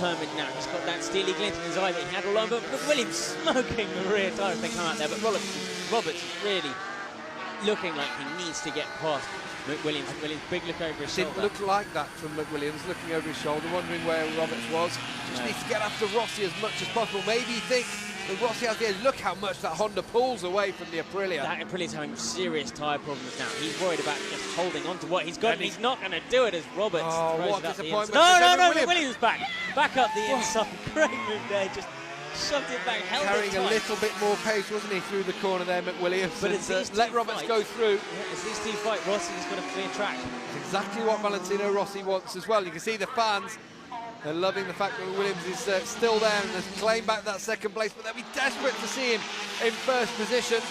determined now. He's got that steely glint in his eye that he had all over. But Williams smoking the rear tyre as they come out there. But Roberts is really looking like he needs to get past McWilliams. Big look over his shoulder. Didn't look like that from McWilliams, looking over his shoulder, wondering where Roberts was. Just needs to get after Rossi as much as possible. Maybe he thinks that Rossi has the edge. Look how much that Honda pulls away from the Aprilia. That Aprilia's having serious tyre problems now. He's worried about just holding on to what he's got, and he's not going to do it as Roberts throws what it up the disappointment. inside. No, McWilliams back up the inside. Great move there, just shoved it back, held Carrying it tight. a little bit more pace, wasn't he, through the corner there, McWilliams? But let Roberts go through. Yeah, as these two fight, Rossi's got a clear track. It's exactly what Valentino Rossi wants as well. You can see the fans. They're loving the fact that Williams is still there and has claimed back that second place, but they'll be desperate to see him in first position.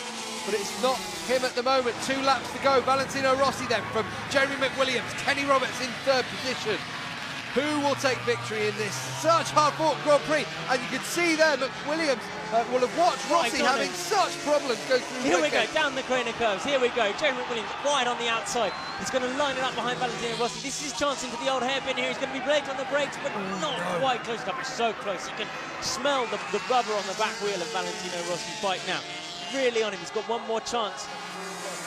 But it's not him at the moment. 2 laps to go. Valentino Rossi then from Jeremy McWilliams. Kenny Roberts in third position. Who will take victory in this such hard-fought Grand Prix? And you can see there McWilliams will have watched Rossi having such problems go through. Here we go, down the corner curves. Here we go. Jeremy McWilliams right on the outside. He's going to line it up behind Valentino Rossi. This is his chance into the old hairpin here. He's going to be braked on the brakes, but not quite close enough. It's so close. You can smell the rubber on the back wheel of Valentino Rossi's bike now. Really on him. He's got one more chance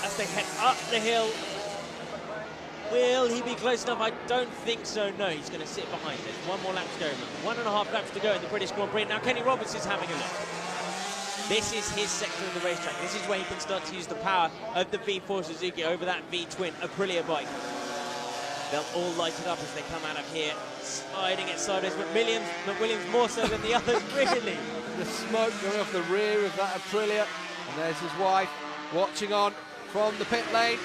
as they head up the hill. Will he be close enough? I don't think so, no. He's going to sit behind. There's one more lap to go. 1.5 laps to go in the British Grand Prix. Now Kenny Roberts is having a look. This is his sector of the racetrack. This is where he can start to use the power of the V4 Suzuki over that V-twin Aprilia bike. They'll all light it up as they come out of here, sliding it sideways. McWilliams more so than the others, really. The smoke going off the rear of that Aprilia. And there's his wife watching on from the pit lane.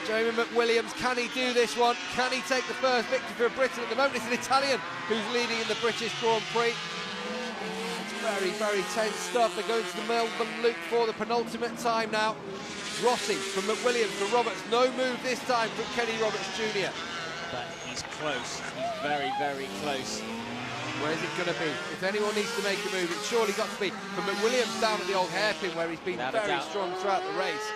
Jeremy McWilliams, can he do this one? Can he take the first victory for Britain? At the moment, it's an Italian who's leading in the British Grand Prix. It's very, very tense stuff. They're going to the Melbourne Loop for the penultimate time now. Rossi from McWilliams to Roberts. No move this time from Kenny Roberts Jr. But he's close. He's very, very close. Where is it going to be? If anyone needs to make a move, it's surely got to be from McWilliams down at the old hairpin where he's been very strong throughout the race.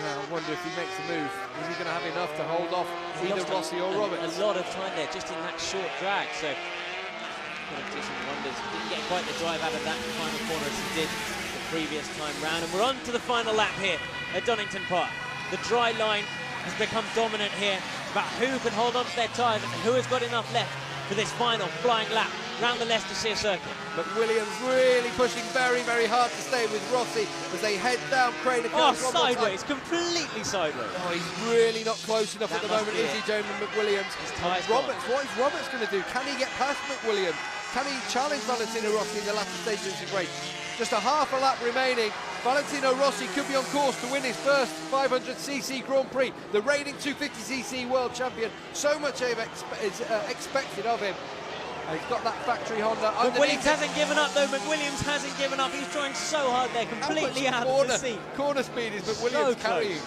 I wonder if he makes a move. Is he going to have enough to hold off either Rossi or Roberts? A lot of time there, just in that short drag. So, competition wonders. Didn't get quite the drive out of that final corner as he did the previous time round. And we're on to the final lap here at Donington Park. The dry line has become dominant here. It's about who can hold on to their tyres and who has got enough left for this final flying lap round the Leicestershire circuit. McWilliams really pushing very, very hard to stay with Rossi as they head down Craner Curve. Sideways, completely sideways. Oh, he's really not close enough at the moment, is he, Jeremy McWilliams? Roberts, what is Roberts going to do? Can he get past McWilliams? Can he challenge Valentino Rossi in the latter stages of his race? Just a half a lap remaining. Valentino Rossi could be on course to win his first 500cc Grand Prix. The reigning 250cc world champion. So much is expected of him. And he's got that factory Honda underneath. McWilliams hasn't given up though. McWilliams hasn't given up. He's trying so hard there, completely out of the seat. Corner speed is McWilliams carrying.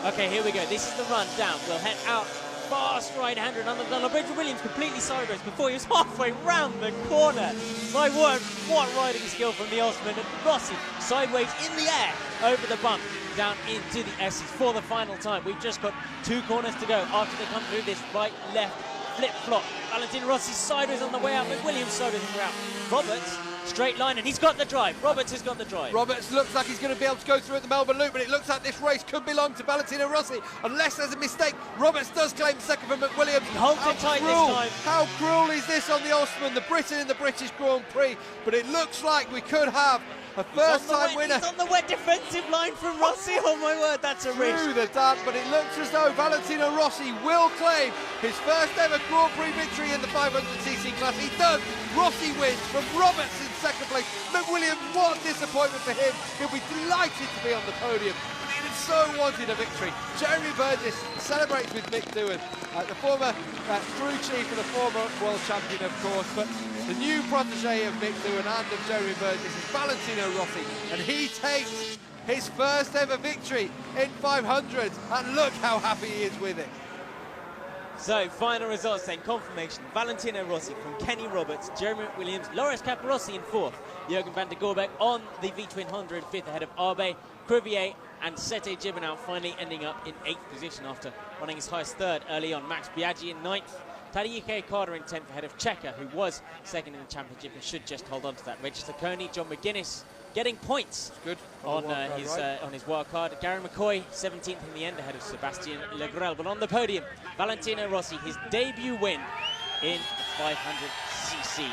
Okay, here we go. This is the run down. We'll head out fast right-hander under the tunnel. Williams completely sideways before he was halfway round the corner. My word, what riding skill from the Osman. And Rossi sideways in the air over the bump down into the S's for the final time. We've just got 2 corners to go after they come through this right-left flip-flop. Valentino Rossi sideways on the way out. McWilliams sideways on the way out. Roberts, straight line, and he's got the drive. Roberts has got the drive. Roberts looks like he's going to be able to go through at the Melbourne Loop, but it looks like this race could belong to Valentino Rossi, unless there's a mistake. Roberts does claim second from McWilliams. He holds it tight this time. How cruel is this on the Osman, the Briton in the British Grand Prix? But it looks like we could have a first-time winner. He's on the wet defensive line from Rossi. Oh my word, that's a risk. Through the dam, but it looks as though Valentino Rossi will claim his first ever Grand Prix victory in the 500cc class. He does. Rossi wins from Roberts in second place. McWilliams, what a disappointment for him. He'll be delighted to be on the podium. But he so wanted a victory. Jeremy Burgess celebrates with Mick Doohan, the former crew chief and the former world champion, of course. But the new protege of Mick Doohan and of Jeremy Burgess is Valentino Rossi, and he takes his first ever victory in 500, and look how happy he is with it. So, final results then, confirmation. Valentino Rossi from Kenny Roberts, Jeremy Williams, Loris Capirossi in 4th, Jürgen van der Gorbeck on the V-twin Honda in 5th ahead of Arbe, Crevier and Sete Gibernau finally ending up in 8th position after running his highest 3rd early on. Max Biaggi in 9th, Tadeusz Carter in 10th ahead of Checker, who was second in the championship and should just hold on to that. Register Coney, John McGuinness getting points good on his wild card. Gary McCoy 17th in the end ahead of Sebastian Legrel. But on the podium, Valentino Rossi, his debut win in the 500cc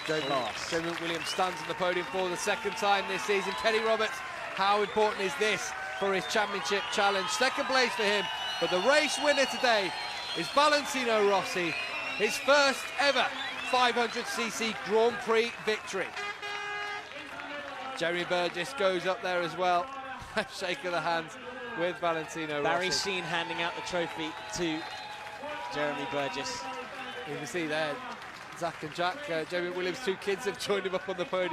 class. Jamie Williams stands on the podium for the second time this season. Kenny Roberts, how important is this for his championship challenge? Second place for him, but the race winner today is Valentino Rossi, his first ever 500cc Grand Prix victory. Jeremy Burgess goes up there as well. Shake of the hand with Valentino Rossi. Barry Sheen handing out the trophy to Jeremy Burgess. You can see there, Zach and Jack, Jeremy Williams' two kids have joined him up on the podium.